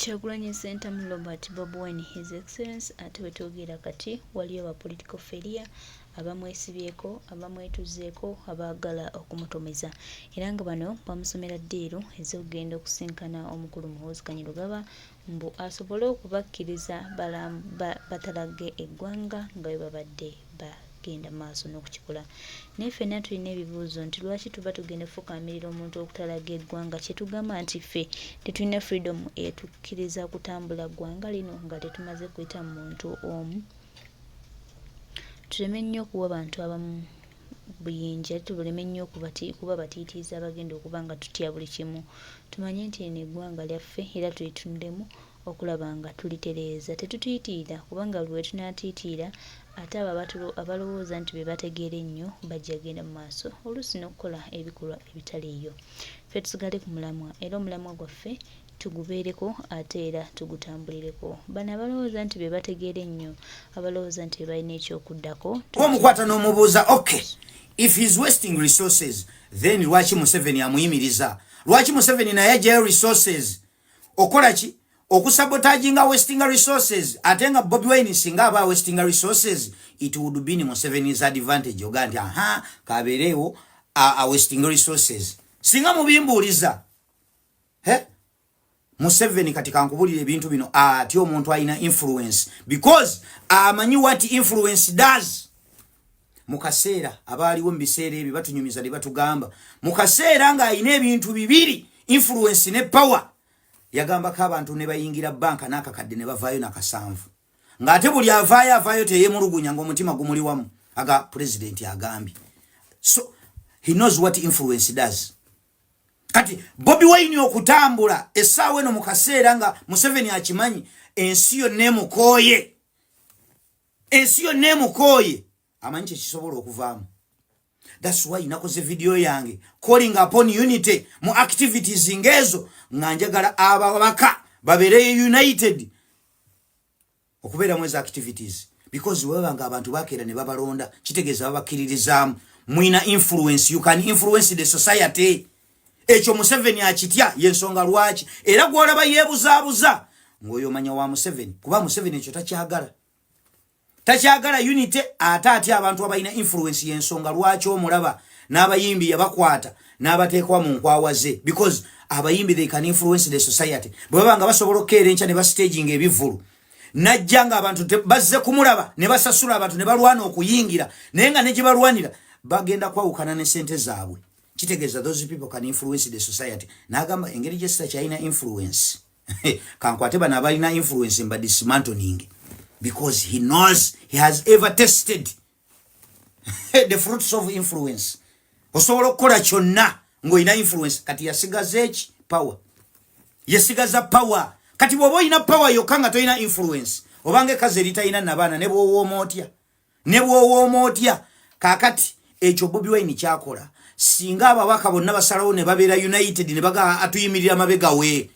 Kyagulanyi Center mu Robert Bob Wine His Excellence ate wetwogera kati waliyo ba political failure abamwesibyeko abamwetuzeeko abaagala okumutomeza era nga bano bamusomera ddiiru ez'okugenda okusinkana omukulu Muhoozi Kanyarugaba mbu asobole okubakkiriza batalage eggwanga nga bwe babadde bagenda maaso n'okukikola. Naye ffenna tulina ebibuuzo nti lwaki tuba tugenda fukamirira omuntu okutalaga eggwanga kyetugamba nti ffe tetulina freedom etukkiriza kutambula ggwanga lino nga tetumaze kuyita mu muntu omu. Tuleme nnyo okuwa abantu abamu buyinja, tuleme nnyo kuba batiitiiza abagenda okuba nga tutya buli kimu. Tumanye nti eno eggwanga lyaffe era tulituddemu okulaba nga tulitereeza. Tetutiitiira kubanga buli we tunaatiitiira ate abo abalowooza nti be bategeera ennyo bajja genda mu maaso oluusi n'okukola ebikolwa ebitaliiyo. Ffe tusigale ku mulamwa era omulamwa gwaffe tugubeereko ate era tugutambulireko. Bano abalowooza nti be bategeera ennyo abalowooza nti balina ekyokuddako omukwata n'omubuuza okay if he's wasting resources then lwaki Museveni amuyimiriza? Lwaki Museveni naye ajjayo resources okola ki okusabotaginga wasting resources ate nga Bobi Wine singa aba wasting resources it would be Museveni's advantage oga nti aha kabeerewo a wasting resources singa mubimbuuliza Museveni katika nkubulire ebintu bino ati omuntu alina influence because amanyi what influence does. Mukaseera abaaliwo mu biseera ebyo batunyumiza ne batugamba mukaseera nga alina ebintu bibiri influence ne power yagamba ko abantu ne bayingira banka n'akakadde ne bavaayo n'akasanvu ng'ate buli avaayo teyemulugunya ng'omutima gumuli wamu aga president agambye. So he knows what influence does. Kati Bobi Wine okutambula essaawa eno mu kaseera nga Museveni akimanyi ensi yonna emukooye amanyi kyekisobola okuvaamu. That's why nakoze video yange calling upon unity mu activities ngezo nga njagala ababaka babeere united okubeera mwezi activities because webanga abantu bakeera ne babalonda kitegeeza babakiririzaamu mwina influence, you can influence the society. Ekyo Museveni akitya yensonga lwaki era gwolaba yeebuzaabuza ng'oyo manya wa Museveni kuba Museveni ekyo takyagala unity ate abantu abalina influence yensonga lwaki omulaba n'abayimbi yabakwata n'abateekwa mu nkwawa ze because abayimbi they can influence the society. Bwe babanga basobola okukeera enkya ne bastaging ebivvulu najja nga abantu bazze kumulaba ne basasula abantu ne balwana okuyingira naye nga ne gye balwanira bagenda kwawukana ne sente zaabwe. Kitegeeza those people can influence the society. N'agamba engeri gye sitakyalina influence kankwate bano abalina influence mba dismantling because he knows he has ever tasted the fruits of influence. Osobola okukola kyonna ng'olina influence kati yasigaza eki power. Yasigaza power. Kati bw'oba olina power yokka nga tolina influence obange kazi eritalina nabaana ne bw'owooma otya kaakati ekyo Bobi Wine kyakola singa ababaka bonna basalawo ne babeera united ne baga atuyimirira mabega we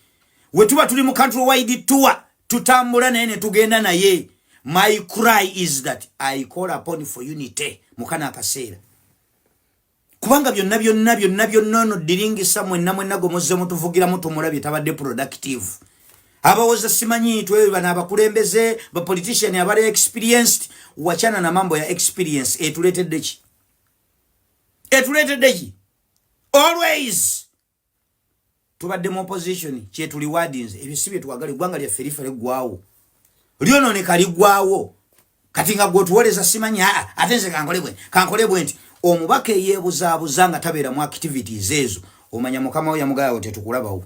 tuba tuli mu country wide tour tutambula naye ne tugenda naye. My cry is that I call upon for unity mukana akaseera kubanga byonna no diringisa mwenna gomozze mutuvugira mutumulabye tabadde productive. Abawoza simanyi twe bana abakulembeze ba politician abale experienced wachana na mambo ya experience etuletedde ki always tubadde mu opposition kye tuli wardens ebyo sibye twagala gwanga lya ferifere gwawo lyono ne kali gwawo kati nga gwo tuwoleza simanyi atenze kankolebwe nti omubaka yeebuzaabuza nga tabeera mu activities ezo omanya mukama we yamugaya tetukulabawo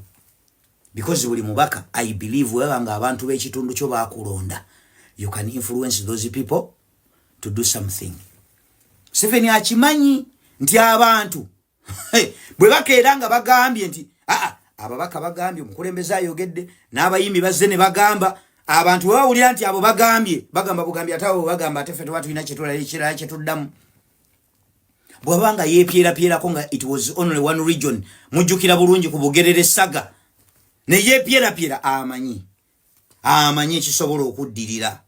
because buli mubaka I believe webanga abantu b'ekitundu kyo baakulonda you can influence those people to do something. Museveni akimanyi nti abantu bwe bakeera nga bagambye nti ababaka bagambye omukulembeze ayogedde n'abayimbi bazze ne bagamba abantu bwe bawulira nti abo bagambye bagamba bugambye ate abo bagamba ate ffe tuba tulina ekirala kyetuddamu. Bw'abanga yeepyerako nga it was only one region mujjukira bulungi ku Bugerere Saga ne yeepyerapyera amanyi ekisobola okuddirira.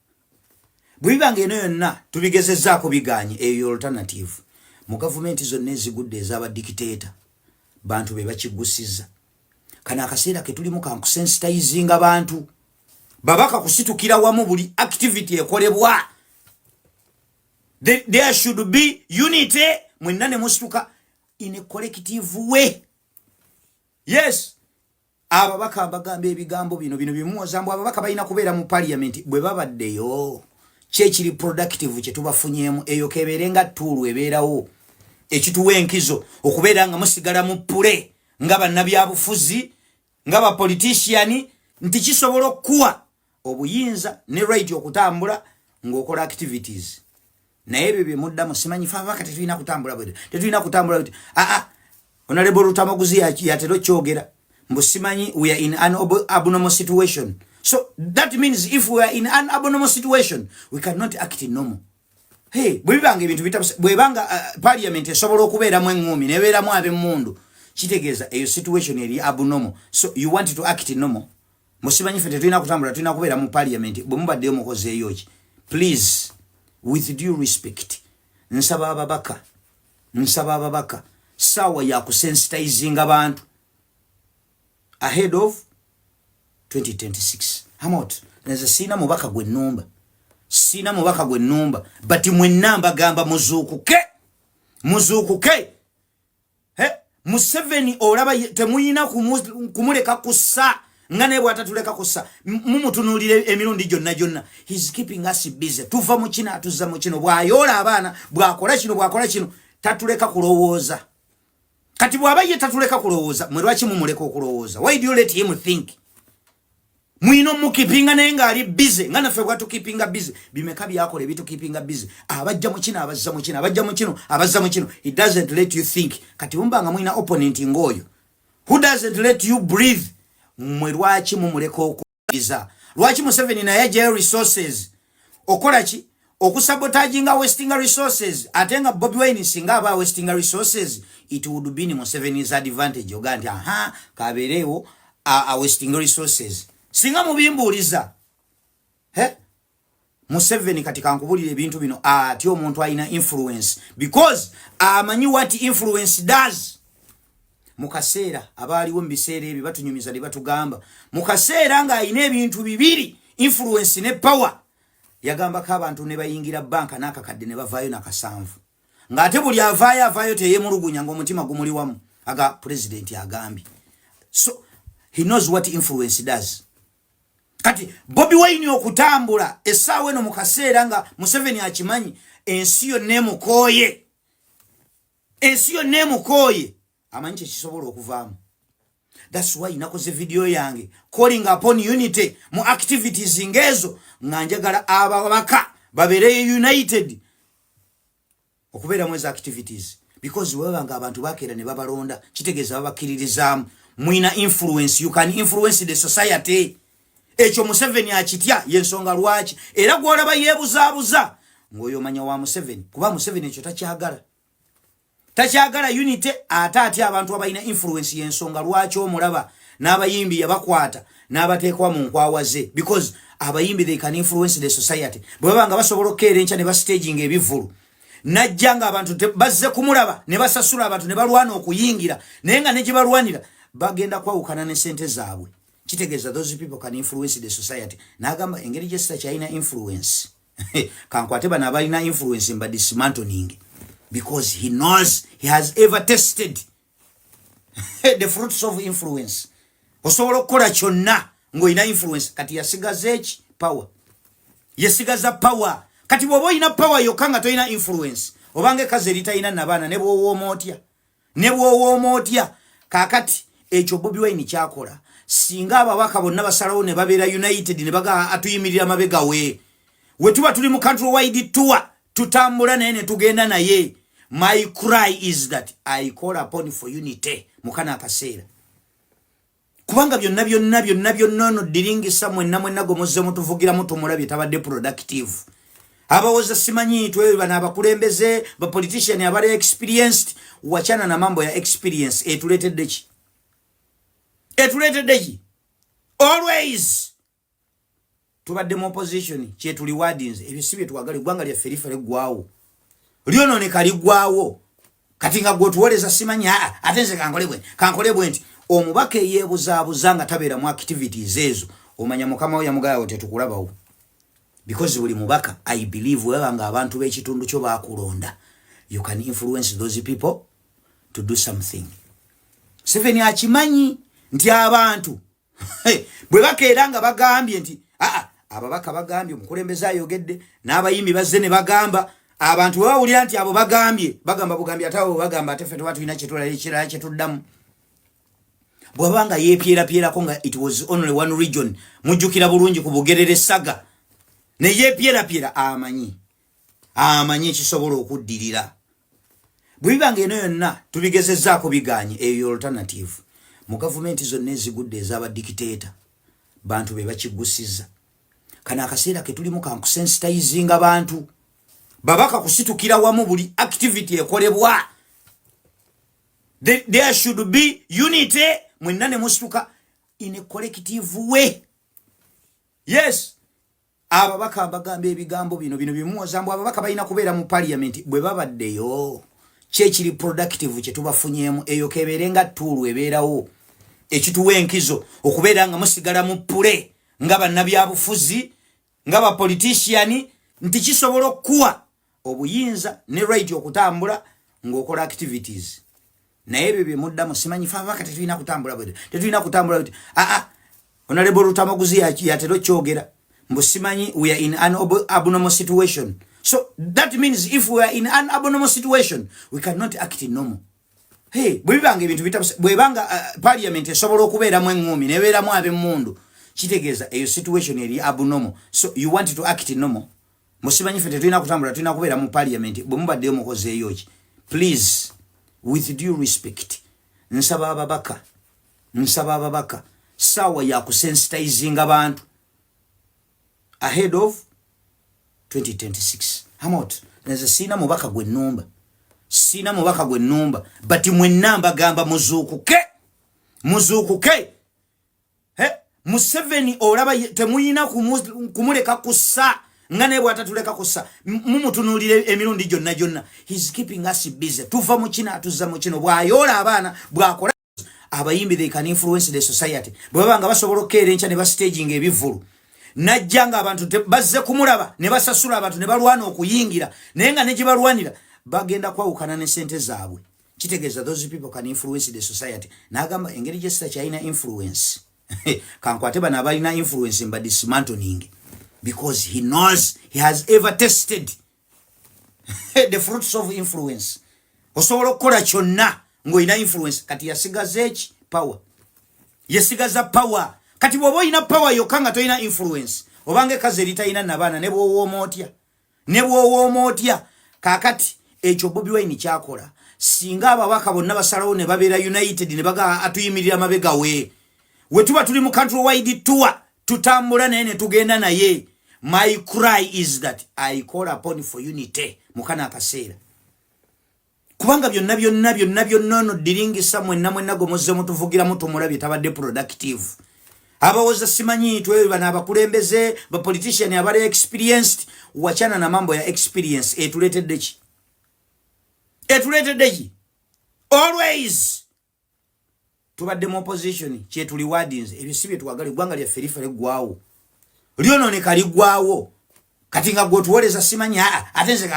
Bwe bibanga eno yonna tubigezezzaako biganye eyo alternative mu gavumenti zonna ezigudde ez'abadikiteeta bantu be bakigusiza kana akaseera ke tulimu ka kusensitizing abantu babaka kusitukira wamu buli activity ekolebwa. There should be unity mwenane musituka in a collective way. Yes, ababaka bagamba ebigambo bino bimuwozambu ababaka balina kubeera mu parliament bwe babaddeyo kyekiri productive kye tubafunyemu eyo kebeerenga ttulu ebeerawo ekituwa enkizo okubeera nga musigala mu pule nga bannabyabufuzi nga bapolitician nti kisobola okuwa obuyinza ne right okutambula ng'okola activities. Naye ebyo bye muddamu simanyi fe ababaka tetulina kutambula bwe tetulina kutambula bwe Honorable Rutamaguzi yatero kyogera mbu simanyi we are in an abnormal situation. So that means if we are in an abnormal situation we cannot act in normal. Hey, bwebanga ebintu bwebanga parliament esobola okubeeramu engumi nebeeramu ab'emmundu kitegeeza eyo situation eri abnormal. So you want to act in normal. Musimanyi fe tetulina kutambula tulina kubeera mu parliament bwe mubaddeyo mukozeeyo ki. Please, with due respect, nsaba ababaka sawa ya kusensitizing abantu ahead of 2026. Hamot neza sina mubaka gwe nnumba but mwenamba gamba muzukuke Museveni olaba temuyina kumuleka kussa ngane bwatatuleka kussa mumutunulire emirundi jonna. He's keeping us busy. Tuva mu kina atuzza mu kino bwayola abaana bwakola kino tatuleka kulowooza. Kati bwaba ye tatuleka kulowooza mwe lwaki mumuleka okulowooza? Why do you let him think? Mwino mukipinga nenga ali busy ngana fe bwatu kipinga busy bimeka byakole bitu kipinga busy abajja mu kina abazza mu kino. It doesn't let you think. Kati umbanga mwina opponent ngoyo who doesn't let you breathe. Mwe lwaki mumuleka okuliza? Lwaki Museveni na yaje resources okola ki okusabotaginga wasting resources atenga Bobi Wine singa aba wasting resources it would be in Museveni's advantage ogandi kaberewo a wasting resources singa mubimbuliza Museveni katika nkubulire ebintu bino ati omuntu alina influence because amanyi what influence does. Mukaseera abaliwo mbiseera ebyo batunyumiza ne batugamba mukaseera nga alina ebintu bibiri influence ne power yagamba ka abantu ne bayingira banka n'akakadde ne bavaayo n'akasanvu ng'ate buli avaayo teyemulugunya ng'omutima gumuli wamu aga president agambye. So he knows what influence does. Kati Bobi Wine okutambula essaawa eno mu kaseera nga Museveni akimanyi ensi yonna emukooye amanyi kisobola okuvaamu. That's why nakoze video yange calling upon unity mu activities ngezo nga njagala ababaka babeere united okubeera mwezi activities because webanga abantu bakeera ne babalonda kitegeeza babakiririzaamu mwina influence. You can influence the society. Ekyo Museveni akitya yensonga lwaki era gwolaba yeebuzaabuza ng'oyo manya wa Museveni kuba Museveni ekyo takyagala unity ate abantu abalina influence yensonga lwaki omulaba n'abayimbi yabakwata n'abateekwa mu nkwawa ze because abayimbi they can influence the society. Bwe babanga basobola okukeera enkya ne bastaging ebivulu najja nga abantu bazze kumulaba ne basasula abantu ne balwana okuyingira naye nga ne gye balwanira bagenda kwawukana ne sente zaabwe. Kitegeeza those people can influence the society. N'agamba engeri gye sitakyalina influence kankwate bano abalina influence mba dismantling because he knows he has ever tested the fruits of influence. Osobola okukola kyonna ng'olina influence kati yasigaza eki power. Yesigaza power. Kati bw'oba olina power yokka nga tolina influence obange kazi eritalina nabaana ne bw'owooma otya kaakati ekyo Bobi Wine kyakola singa ababaka bonna basalawo ne babeera united ne baga atuyimirira mabega we tuba tuli mu country wide tour tutambula naye ne tugenda naye. My cry is that I call upon for unity mukana akaseera kubanga byonna ono diringisa mwenna gomozze mutuvugira mutumulabye tabadde productive. Abawoza simanyi twe bana abakulembeze ba politician abale experienced wachana na mambo ya experience etuletedde ki always tubadde mu opposition kye tuli wardens ebyo sibye twagale gwanga lya ferifere gwawo lyono ne kali gwawo kati nga gwo tuwoleza simanyi atenze kankolebwe nti omubaka yeebuzaabuza nga tabeera mu activities ezo omanya mukama we yamugaya tetukulabawo because buli mubaka I believe webanga abantu b'ekitundu kyo baakulonda you can influence those people to do something. Museveni akimanyi nti abantu bwe bakeera nga bagambye nti ababaka bagambye omukulembeze ayogedde n'abayimbi bazze ne bagamba abantu bwe bawulira nti abo bagambye bagamba bugambye ate abo bagamba ate ffe tuba tulina kyetulala ekirala kyetuddamu bw'abanga yeepyerapyerako nga it was only one region mujjukira bulungi ku Bugerere Saga ne yeepyerapyera amanyi ekisobola okuddirira bwe bibanga eno yonna tubigezezzaako biganye eyo alternative mu gavumenti zonna ezigudde ez'abadikiteeta bantu be bakiggusiza kana akaseera ke tulimu kankusensitizinga bantu babaka kusitukira wamu buli activity ekolebwa there should be unity mwenna ne musituka in a collective way. Yes, ababaka bagamba ebigambo bino bimuwozambu ababaka balina kubeera mu parliament bwe babaddeyo kyekiri productive kye tubafunyemu eyo kebeerenga ttulu ebeerawo ekituwa enkizo okubeera nga musigala mu pule nga bannabyabufuzi nga bapolitician nti kisobola okuwa obuyinza ne right okutambula ng'okola activities naye ebyo bye muddamu simanyi fe ababaka tetulina kutambula Honorable Rutamaguzi yatero kyogera mbu simanyi we are in an abnormal situation. So that means if we are in an abnormal situation we cannot act in normal. Hey, bwebanga ebintu bwebanga parliament esobola okubeeramu engumi nebeeramu ab'emmundu kitegeeza eyo situation eri abnormal. So you want to act in normal. Musimanyi fete tulina kutambula tulina kubeera mu parliament bwe mubaddeyo mukoze eyoki. Please with due respect nsaba ababaka sawa ya kusensitizing abantu ahead of 2026. Hamot neze sina mubaka gwe nnumba but mwenna mbagamba muzuukuke Museveni olaba temuyina kumuleka kussa nga ne bwatatuleka kussa mumutunulire emirundi gyonna he's keeping us busy tuva mu kina atuzza mu kino bwayola abaana bwakola abayimbi they can influence the society bwabanga basobola okkeera enkya ne bastaging ebivulu najjanga abantu bazze kumulaba ne basasula abantu ne balwana okuyingira naye nga ne gye balwanira bagenda kwawukana ne sente zaabwe kitegeeza those people can influence the society n'agamba engeri gye sita kyalina influence kankwate bano abalina influence mba dismantling because he knows he has ever tasted the fruits of influence. Osobola okukola kyonna ng'olina influence kati yasigaza eki power yesigaza power kati bw'oba olina power yokka nga tolina influence obange kazi eritalina nabaana ne bw'owooma otya kaakati ekyo Bobi Wine kyakola singa ababaka bonna basalawo ne babeera united ne baga atuyimirira mabega we tuba tuli mu country wide tour tutambula naye ne tugenda naye. My cry is that I call upon for unity mukana akaseera kubanga byonna no diringisa mwenna gomozze mutuvugira mutumulabye tabadde productive abawoza simanyi twe bana abakulembeze ba politician abale experienced wachana na mambo ya experience etuletedde ki always tubadde mu opposition kye tuli wardens ebisibye twagale gwanga lya ferifere gwawo lyono ne kaligwawo kati nga gwotuwoleza simanyi atenze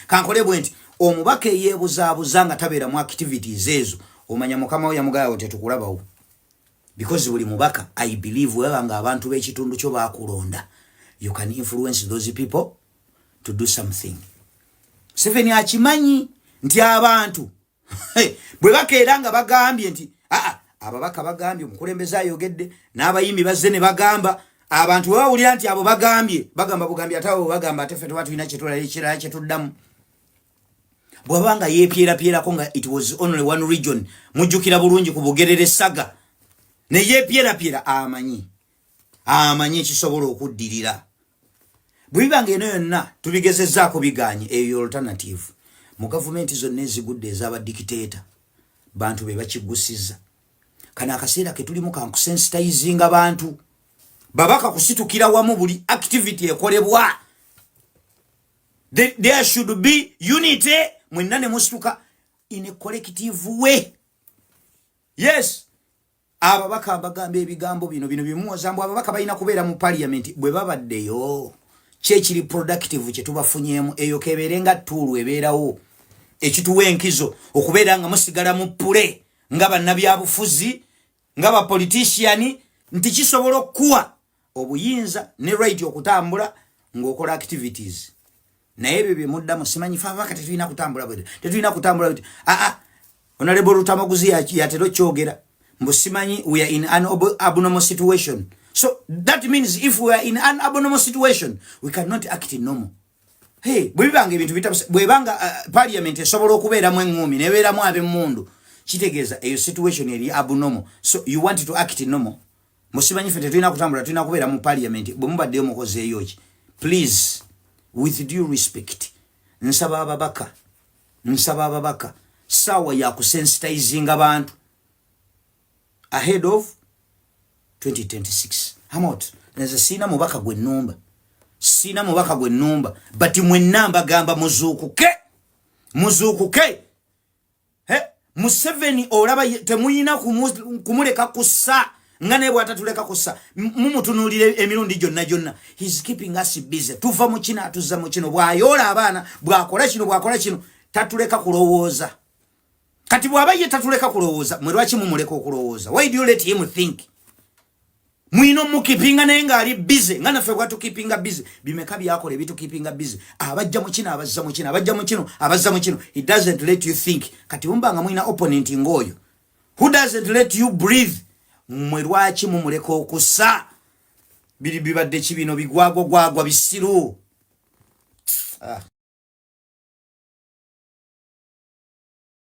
kankolebwe nti omubaka yeebuzaabuza nga tabeera mu activities ezo omanya mukama we yamugaya tetukulabawo because buli mubaka I believe webanga abantu b'ekitundu kyo baakulonda you can influence those people to do something. Museveni akimanyi nti abantu bwe bakeera nga bagambye nti ababaka bagambye omukulembeze ayogedde n'abayimbi bazze ne bagamba abantu bawulira nti abo bagambye bagamba bugambye ate abo bagamba ate ffe tuba tulina kyetulala ekirala kyetuddamu bw'abanga yeepyerapyerako nga it was only one region mujjukira bulungi ku Bugerere Saga ne yeepyerapyera amanyi ekisobola okuddirira bwe bibanga eno yonna tubigezezzaako biganye eyo alternative mu gavumenti zonna ezigudde ez'abadikiteeta bantu be bakiggusiza kana akaseera ke tulimu kankusensitizinga abantu babaka kusitukira wamu buli activity ekolebwa there should be unity mwenna ne musituka in a collective way. Yes, ababaka bagamba ebigambo bino bimuwoza mbu ababaka balina kubeera mu parliament bwe babaddeyo kyekiri productive kye tubafunyemu eyo kebeerenga tuulu ebeerawo ekituwa enkizo okubeera nga musigala mu pule nga bannabyabufuzi nga bapoliticiani nti kisobola okuwa obuyinza ne right okutambula ng'okola activities naye ebyo byemuddamu simanyi fe ababaka tetulina kutambula bwe Honorable Rutamaguzi yatero kyogera mbu simanyi we are in an abnormal situation. So that means if we are in an abnormal situation we cannot act in normal. Hey, bwebanga ebintu bwebanga parliament esobola okubeeramu engumi nebeeramu ab'emmundu kitegeeza eyo situation eri abnormal. So you want to act in normal. Musimanyi fe tetulina kutambula tulina kubeera mu parliament bwe mubaddeyo mukoze eyoki. Please with due respect nsaba ababaka sawa ya kusensitizing abantu ahead of 2026. Hamot neza sina mubaka gwe nnumba but mwenamba gamba muzukuke Museveni olaba temuyina kumuleka kussa ngane bwatatuleka kussa mumutunulire emirundi jonna he's keeping us busy tuva mu kina atuzza mu kino bwayola abaana bwakola kino tatuleka kulowooza kati bwabaye tatuleka kulowooza mwe lwaki mumuleka okulowooza? Why do you let him think? Mwino mukipinga nenga ali busy ngana fe bwatu keepinga busy bimeka byakole bitu keepinga busy abajja mu kina abazza mu kino abazza mu kino. He doesn't let you think. Kati umbanga mwina opponent ngoyo who doesn't let you breathe mwe lwaki mumuleka okusa bibadde kibino bigwagwa bisiru